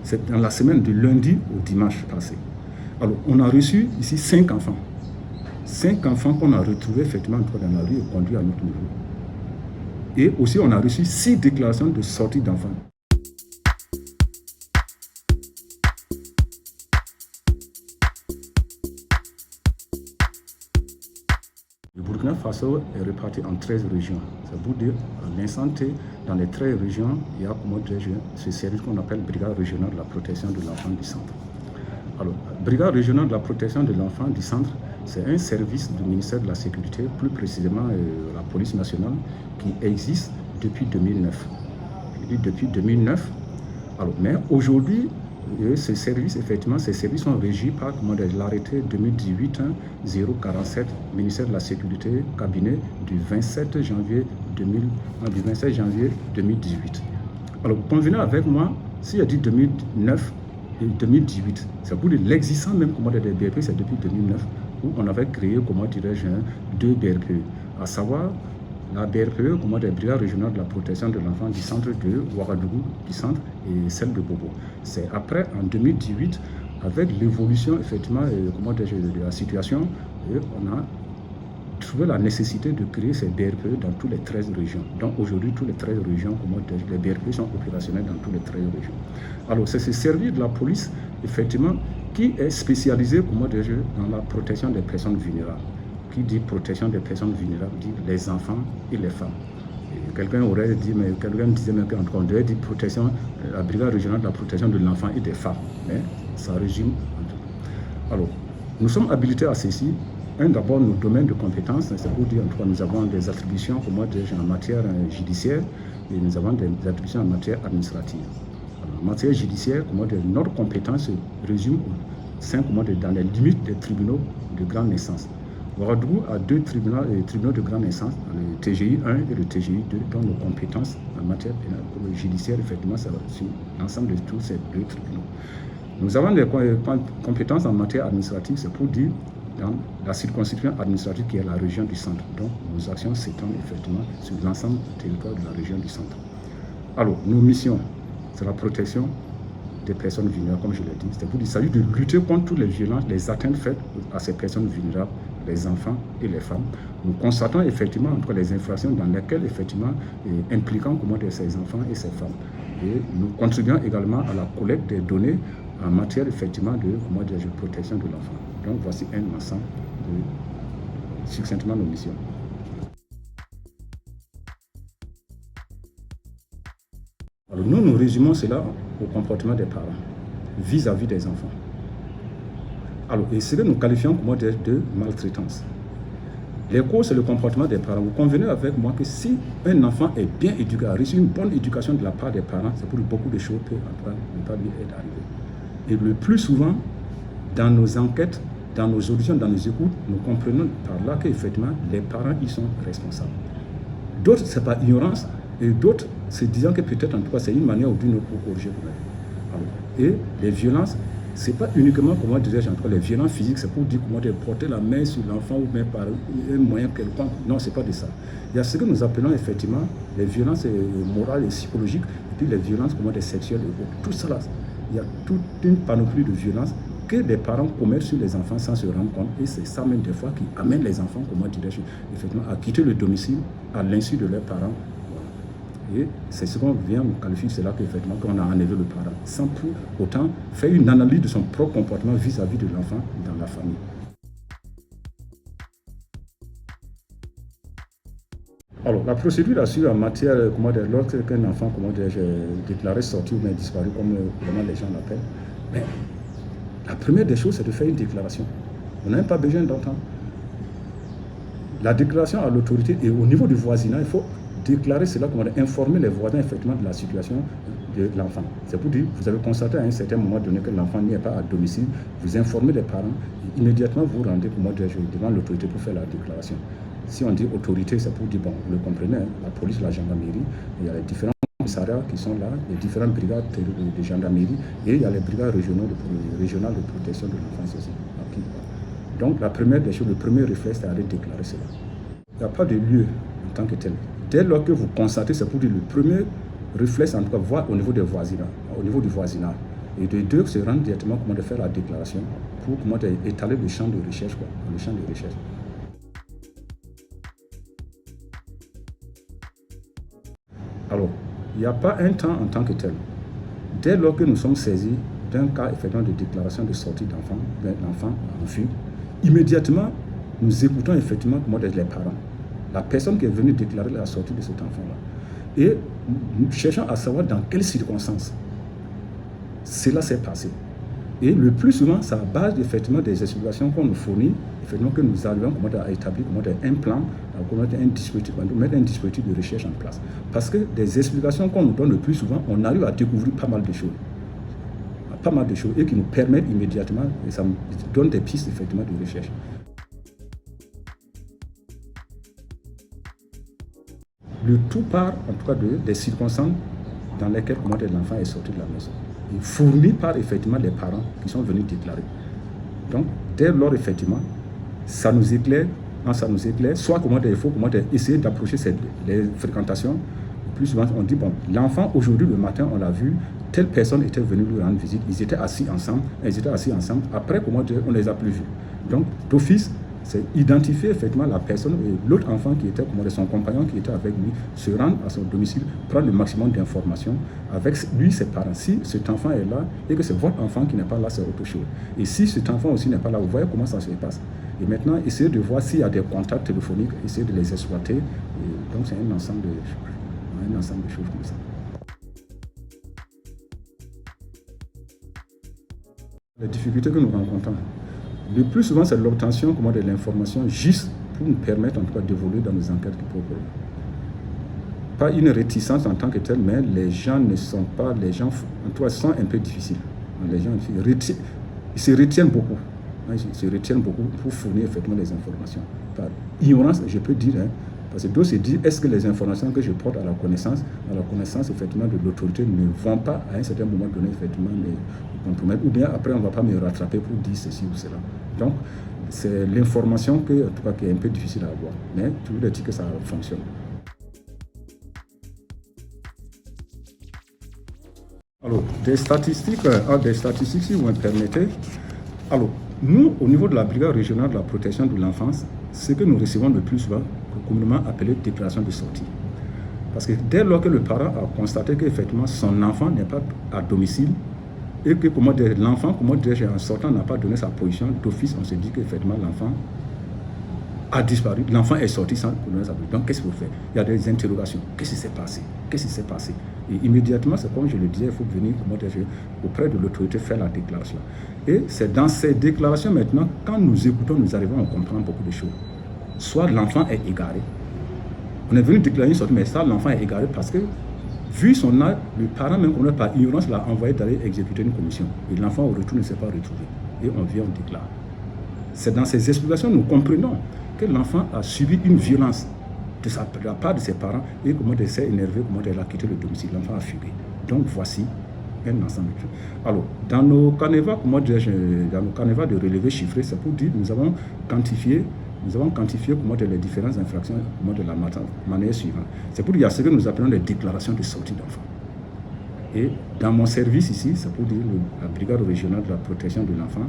C'est dans la semaine de lundi au dimanche passé. Alors, on a reçu ici 5 enfants. 5 enfants qu'on a retrouvés effectivement dans la rue et conduits à notre niveau. Et aussi, on a reçu 6 déclarations de sortie d'enfants. Le Burkina Faso est réparti en 13 régions. Ça veut dire, à l'instant T, dans les 13 régions, il y a ce service qu'on appelle Brigade régionale de la protection de l'enfant du centre. Alors, Brigade régionale de la protection de l'enfant du centre, c'est un service du ministère de la Sécurité, plus précisément la police nationale, qui existe depuis 2009. Je dis depuis 2009. Alors, mais aujourd'hui, ces services sont régis par l'arrêté 2018-047, ministère de la Sécurité, cabinet du 27 janvier 2018. Alors, convenez avec moi, si je dis 2009 et 2018, c'est pour dire l'existence même des BRP, c'est depuis 2009, où on avait créé, deux BRPE, à savoir la BRPE, des Brigades régionales de la protection de l'enfant du centre de Ouagadougou, du centre, et celle de Bobo. C'est après, en 2018, avec l'évolution, effectivement, de la situation, on a trouvé la nécessité de créer ces BRPE dans toutes les 13 régions. Donc aujourd'hui, toutes les 13 régions, les BRPE sont opérationnels dans toutes les 13 régions. Alors c'est ce service de la police, effectivement, qui est spécialisé dans la protection des personnes vulnérables. Qui dit protection des personnes vulnérables dit les enfants et les femmes. Quelqu'un disait même qu'on devait dire protection, la Brigade régionale de la protection de l'enfant et des femmes. Mais ça résume en tout. Alors, nous sommes habilités à ceci. D'abord, nos domaines de compétences, c'est pour dire, en tout cas, nous avons des attributions en matière judiciaire et nous avons des attributions en matière administrative. Alors, en matière judiciaire, notre compétence se résume dans les limites des tribunaux de grande naissance. Ouagadougou a 2 tribunaux de grande instance, le TGI 1 et le TGI 2, dont nos compétences en matière pénale judiciaire, effectivement, ça va sur l'ensemble de tous ces 2 tribunaux. Nous avons des compétences en matière administrative, c'est pour dire dans la circonscription administrative qui est la région du centre. Donc, nos actions s'étendent effectivement sur l'ensemble du territoire de la région du centre. Alors, nos missions, c'est la protection des personnes vulnérables, comme je l'ai dit. C'est pour dire qu'il s'agit de lutter contre toutes les violences, les atteintes faites à ces personnes vulnérables, les enfants et les femmes. Nous constatons effectivement entre les infractions dans lesquelles effectivement impliquant ces enfants et ces femmes. Et nous contribuons également à la collecte des données en matière effectivement de protection de l'enfant. Donc voici un ensemble de succinctement nos missions. Alors nous résumons cela au comportement des parents vis-à-vis des enfants. Alors, et ce que nous qualifions de maltraitance. Les causes, c'est le comportement des parents. Vous convenez avec moi que si un enfant est bien éduqué, a reçu une bonne éducation de la part des parents, c'est pour beaucoup de choses peuvent ne pas lui être arrivé. Et le plus souvent, dans nos enquêtes, dans nos auditions, dans nos écoutes, nous comprenons par là qu'effectivement, les parents, ils sont responsables. D'autres, c'est par ignorance, et d'autres, c'est disant que peut-être en tout cas, c'est une manière ou d'une autre pour corriger. Et les violences, ce n'est pas uniquement, les violences physiques, c'est pour dire porter la main sur l'enfant ou même par un moyen quelconque. Non, ce n'est pas de ça. Il y a ce que nous appelons effectivement les violences morales et psychologiques, et puis les violences sexuelles et autres. Tout ça là, il y a toute une panoplie de violences que les parents commettent sur les enfants sans se rendre compte. Et c'est ça même des fois qui amène les enfants, effectivement, à quitter le domicile à l'insu de leurs parents. Et c'est ce qu'on vient nous qualifier, c'est là qu'effectivement qu'on a enlevé le parent, sans pour autant faire une analyse de son propre comportement vis-à-vis de l'enfant dans la famille. Alors, la procédure à suivre en matière, lorsqu'un enfant, déclaré sorti ou bien disparu, comme vraiment les gens l'appellent, mais la première des choses, c'est de faire une déclaration. On n'a même pas besoin d'entendre. La déclaration à l'autorité et au niveau du voisinage, il faut déclarer cela, informer les voisins effectivement de la situation de l'enfant. C'est pour dire, vous avez constaté à un certain moment donné que l'enfant n'y est pas à domicile, vous informez les parents, et immédiatement vous rendez devant l'autorité pour faire la déclaration. Si on dit autorité, c'est pour dire, bon, vous le comprenez, la police, la gendarmerie, il y a les différents commissariats qui sont là, les différentes brigades de gendarmerie, et il y a les brigades régionales de protection de l'enfance aussi. Donc la première des choses, le premier réflexe, c'est d'aller déclarer cela. Il n'y a pas de lieu en tant que tel. Dès lors que vous constatez, c'est pour dire le premier réflexe, en tout cas, voir au niveau du voisinage. Et de deux, se rendre directement comment de faire la déclaration pour comment étaler le champ de recherche, quoi, le champ de recherche. Alors, il n'y a pas un temps en tant que tel. Dès lors que nous sommes saisis d'un cas effectivement de déclaration de sortie d'enfant, l'enfant en fuite, immédiatement, nous écoutons effectivement comment les parents, la personne qui est venue déclarer la sortie de cet enfant-là. Et nous cherchons à savoir dans quelles circonstances cela s'est passé. Et le plus souvent, c'est à base effectivement des explications qu'on nous fournit, effectivement que nous arrivons à établir un plan, mettre un dispositif de recherche en place. Parce que des explications qu'on nous donne le plus souvent, on arrive à découvrir pas mal de choses. Pas mal de choses et qui nous permettent immédiatement, et ça nous donne des pistes effectivement de recherche. Le tout part en tout cas des circonstances dans lesquelles l'enfant est sorti de la maison. Et fourni par effectivement les parents qui sont venus déclarer. Donc, dès lors, effectivement, ça nous éclaire, soit il faut essayer d'approcher les fréquentations. Le plus souvent, on dit, bon, l'enfant, aujourd'hui, le matin, on l'a vu, telle personne était venue lui rendre visite, ils étaient assis ensemble, après, on ne les a plus vus. Donc, d'office, c'est identifier effectivement la personne et l'autre enfant qui était, son compagnon qui était avec lui, se rendre à son domicile, prendre le maximum d'informations avec lui, ses parents. Si cet enfant est là et que c'est votre enfant qui n'est pas là, c'est autre chose. Et si cet enfant aussi n'est pas là, vous voyez comment ça se passe. Et maintenant, essayez de voir s'il y a des contacts téléphoniques, essayez de les exploiter. Et donc, c'est un ensemble de choses comme ça. Les difficultés que nous rencontrons, le plus souvent, c'est l'obtention de l'information juste pour nous permettre en tout cas d'évoluer dans nos enquêtes proprement. Pas une réticence en tant que telle, mais les gens ne sont pas, en tout cas, sont un peu difficiles. Les gens ils se retiennent beaucoup. Ils se retiennent beaucoup pour fournir effectivement les informations. Par ignorance, je peux dire, parce que d'autres se disent, est-ce que les informations que je porte à la connaissance effectivement de l'autorité ne vont pas à un certain moment donné effectivement me compromettre, ou bien après on ne va pas me rattraper pour dire ceci ou cela. Donc c'est l'information en tout cas, qui est un peu difficile à avoir, mais toujours est-il que ça fonctionne. Alors, des statistiques, si vous me permettez. Alors, nous, au niveau de la brigade régionale de la protection de l'enfance, ce que nous recevons le plus souvent, communément appelé déclaration de sortie. Parce que dès lors que le parent a constaté qu'effectivement son enfant n'est pas à domicile et que l'enfant, en sortant, n'a pas donné sa position, d'office, on se dit qu'effectivement l'enfant a disparu, l'enfant est sorti sans donner sa position. Donc qu'est-ce qu'il faut faire? Il y a des interrogations. Qu'est-ce qui s'est passé? Et immédiatement, c'est comme je le disais, il faut venir auprès de l'autorité faire la déclaration. Et c'est dans ces déclarations maintenant, quand nous écoutons, nous arrivons à comprendre beaucoup de choses. Soit l'enfant est égaré. On est venu déclarer une sortie, mais ça, l'enfant est égaré parce que, vu son âge, le parent, même par ignorance, l'a envoyé d'aller exécuter une commission. Et l'enfant, au retour, ne s'est pas retrouvé. Et on vient, on déclare. C'est dans ces explications que nous comprenons que l'enfant a subi une violence de la part de ses parents et il s'est énervé, il a quitté le domicile. L'enfant a fugué. Donc, voici un ensemble de choses. Alors, dans nos canevas, de relevé chiffré, c'est pour dire que nous avons quantifié les différentes infractions de la manière suivante. C'est pour dire qu'il y a ce que nous appelons les déclarations de sortie d'enfants. Et dans mon service ici, c'est pour dire la brigade régionale de la protection de l'enfant.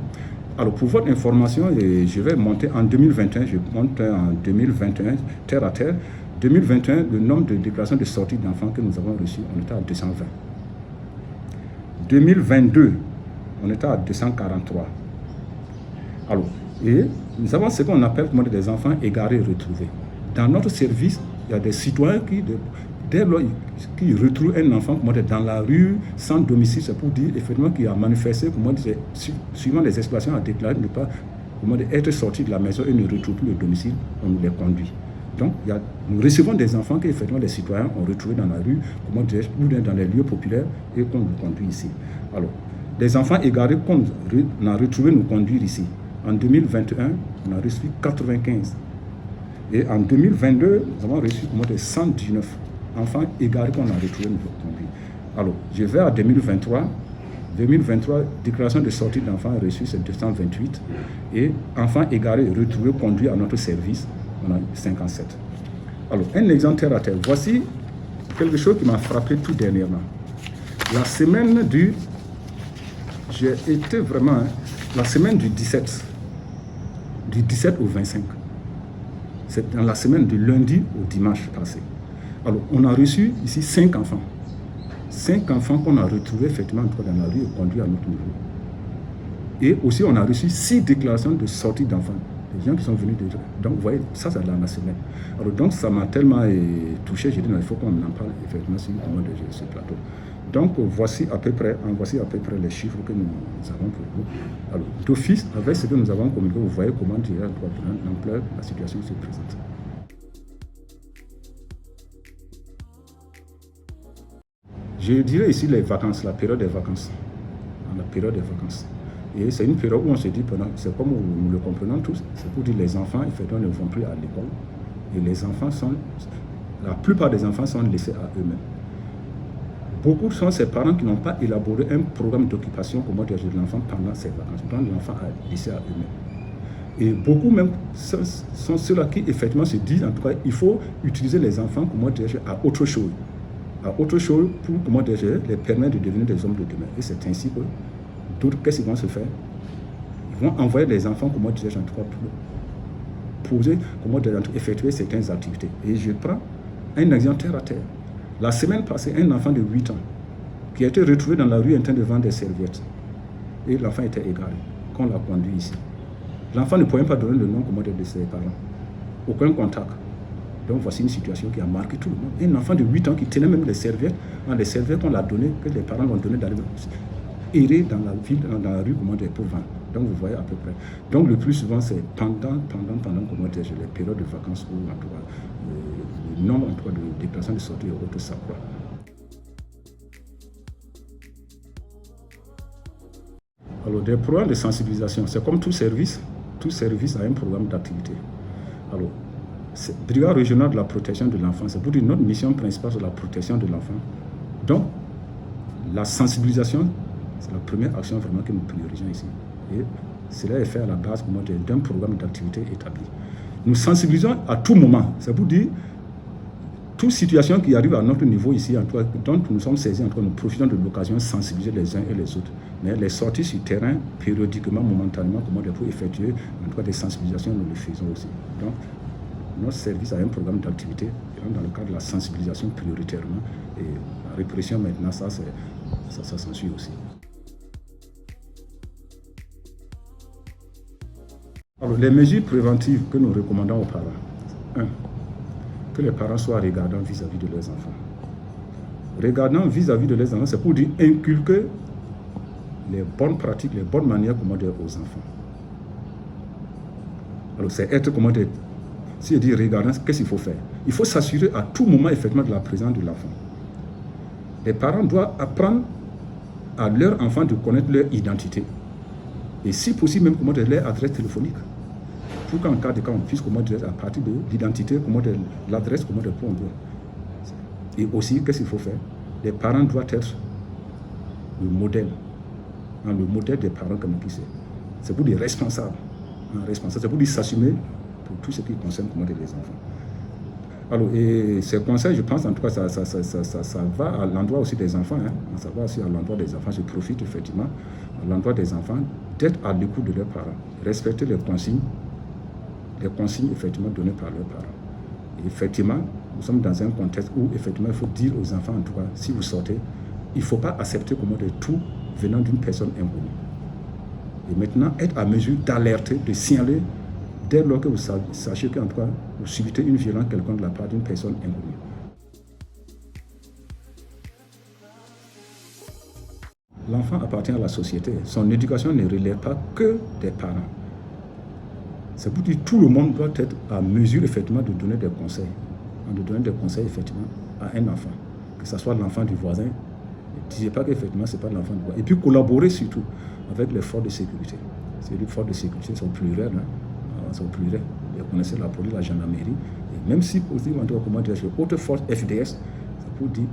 Alors pour votre information, je vais monter en 2021, je monte en 2021, terre à terre. 2021, le nombre de déclarations de sortie d'enfants que nous avons reçues, on était à 220. 2022, on était à 243. Alors, et nous avons ce qu'on appelle des enfants égarés retrouvés. Dans notre service, il y a des citoyens qui, dès lors qu'ils retrouvent un enfant dans la rue, sans domicile, c'est pour dire effectivement qu'il a manifesté, suivant les explications à déclarer, ne pas être sorti de la maison et ne retrouve plus le domicile, on les conduit. Donc, nous recevons des enfants que effectivement les citoyens ont retrouvés dans la rue, ou dans les lieux populaires, et qu'on nous conduit ici. Alors, les enfants égarés qu'on a retrouvés nous conduire ici. En 2021, on a reçu 95. Et en 2022, nous avons reçu 119 enfants égarés qu'on a retrouvés nous conduire. Alors, je vais à 2023. 2023, déclaration de sortie d'enfants reçue, c'est 228. Et enfants égarés retrouvés conduits à notre service, on a 57. Alors, un exemple terre à terre. Voici quelque chose qui m'a frappé tout dernièrement. La semaine du J'ai été vraiment, la semaine du 17 au 25, c'est dans la semaine du lundi au dimanche passé. Alors, on a reçu ici 5 enfants. 5 enfants qu'on a retrouvés effectivement dans la rue et conduits à notre niveau. Et aussi, on a reçu 6 déclarations de sortie d'enfants. Des gens qui sont venus de... Donc, vous voyez, ça, c'est dans la semaine. Alors, donc, ça m'a tellement touché. J'ai dit, non, il faut qu'on en parle effectivement sur comment de gérer ce plateau. Donc, voici à peu près les chiffres que nous avons pour vous. Alors, d'office, avec ce que nous avons communiqué, vous voyez comment l'ampleur de la situation se présente. Je dirais ici les vacances, la période des vacances. La période des vacances. Et c'est une période où on se dit, c'est comme nous le comprenons tous, c'est pour dire les enfants, effectivement, ne vont plus à l'école. Et les enfants la plupart des enfants sont laissés à eux-mêmes. Beaucoup sont ces parents qui n'ont pas élaboré un programme d'occupation comment dire de l'enfant pendant ces vacances. Donc l'enfant a laissé à eux-mêmes. Et beaucoup même sont ceux-là qui effectivement se disent, en tout cas, il faut utiliser les enfants comment dire, à autre chose. À autre chose pour comment dire, les permettre de devenir des hommes de demain. Et c'est ainsi que d'autres, qu'est-ce qu'ils vont se faire? Ils vont envoyer les enfants, comment dire, en tout cas, pour poser, comment dire, effectuer certaines activités. Et je prends un exemple terre à terre. La semaine passée, un enfant de 8 ans qui a été retrouvé dans la rue en train de vendre des serviettes. Et l'enfant était égaré, qu'on l'a conduit ici. L'enfant ne pouvait pas donner le nom comment dire, de ses parents. Aucun contact. Donc voici une situation qui a marqué tout le monde. Un enfant de 8 ans qui tenait même les serviettes qu'on l'a donné, que les parents l'ont donné d'aller errer dans la ville, dans la rue, comment dire, pour vendre. Donc vous voyez à peu près. Donc le plus souvent c'est pendant comment dire, les périodes de vacances où en tout cas, le nombre en tout cas, de déplacements de sortie et autres s'accroît. Alors des programmes de sensibilisation, c'est comme tout service a un programme d'activité. Alors, brigade régionale de la protection de l'enfant, c'est pour dire notre mission principale sur la protection de l'enfant. Donc, la sensibilisation, c'est la première action vraiment que nous priorisons ici. Et cela est fait à la base d'un programme d'activité établi. Nous sensibilisons à tout moment. C'est pour dire, toute situation qui arrive à notre niveau ici, en tout cas, dont nous sommes saisis, en tout cas, nous profitons de l'occasion de sensibiliser les uns et les autres. Mais les sorties sur terrain, périodiquement, momentanément, pour effectuer en tout cas, des sensibilisations, nous le faisons aussi. Donc, notre service a un programme d'activité dans le cadre de la sensibilisation prioritairement. Et la répression maintenant, ça s'ensuit aussi. Alors, les mesures préventives que nous recommandons aux parents. 1. Que les parents soient regardants vis-à-vis de leurs enfants. Regardant vis-à-vis de leurs enfants, c'est pour dire inculquer les bonnes pratiques, les bonnes manières comment dire, aux enfants. Alors, c'est être comment dire, si je dis regardant, qu'est-ce qu'il faut faire? Il faut s'assurer à tout moment effectivement de la présence de l'enfant. Les parents doivent apprendre à leur enfant de connaître leur identité. Et si possible, même comment dire, leur adresse téléphonique. Pour qu'en cas de cas, on puisse comment dire, à partir de l'identité, comment dire, l'adresse, comment dire, pour on doit. Et aussi, qu'est-ce qu'il faut faire? Les parents doivent être le modèle. Le modèle des parents comme qui c'est. C'est pour des responsables. C'est pour s'assumer pour tout ce qui concerne comment dire, les enfants. Alors, et ces conseils, je pense, en tout cas, ça va à l'endroit aussi des enfants. Ça va aussi à l'endroit des enfants. Je profite effectivement à l'endroit des enfants d'être à l'écoute de leurs parents. Respecter les consignes effectivement données par leurs parents. Et effectivement, nous sommes dans un contexte où effectivement il faut dire aux enfants, en tout cas, si vous sortez, il ne faut pas accepter comment de tout venant d'une personne inconnue. Et maintenant, être à mesure d'alerter, de signaler, dès lors que vous sachez qu'en tout cas, vous subissez une violence quelconque de la part d'une personne inconnue. L'enfant appartient à la société. Son éducation ne relève pas que des parents. C'est pour dire que tout le monde doit être à mesure effectivement de donner des conseils. De donner des conseils effectivement à un enfant. Que ce soit l'enfant du voisin. Ne disez pas qu'effectivement ce n'est pas l'enfant du voisin. Et puis collaborer surtout avec les forces de sécurité. Les forces de sécurité sont plurielles. Sont plurielles. Vous connaissez la police, la gendarmerie. Et même si aussi, comment dire, autre force FDS, c'est pour dire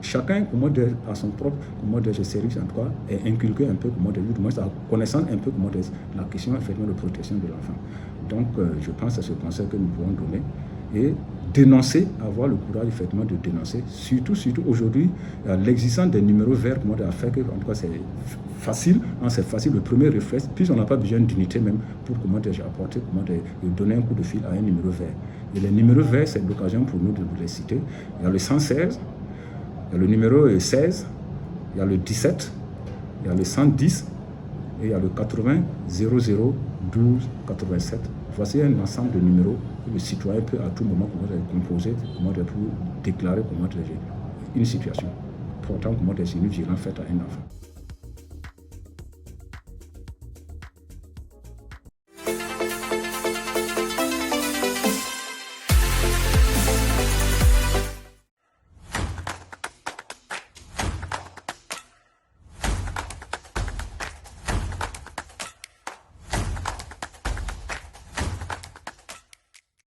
chacun comment dire, à son propre comment dire, service en tout cas et inculquer un peu comment dire, sa connaissance un peu comment dire, la question effectivement de protection de l'enfant. Donc je pense à ce conseil que nous pouvons donner et dénoncer, avoir le courage effectivement de dénoncer. Surtout aujourd'hui, l'existence des numéros verts, comment dire, fait que, en tout cas, c'est facile. C'est facile, le premier réflexe, puis on n'a pas besoin d'unité même pour apporter, donner un coup de fil à un numéro vert. Et les numéros verts, c'est l'occasion pour nous de vous les citer. Il y a le 116, il y a le numéro 16, il y a le 17, il y a le 110 et il y a le 80 00 12 87. Voici un ensemble de numéros que le citoyen peut à tout moment composer pour déclarer une situation portant une violence faite à un enfant.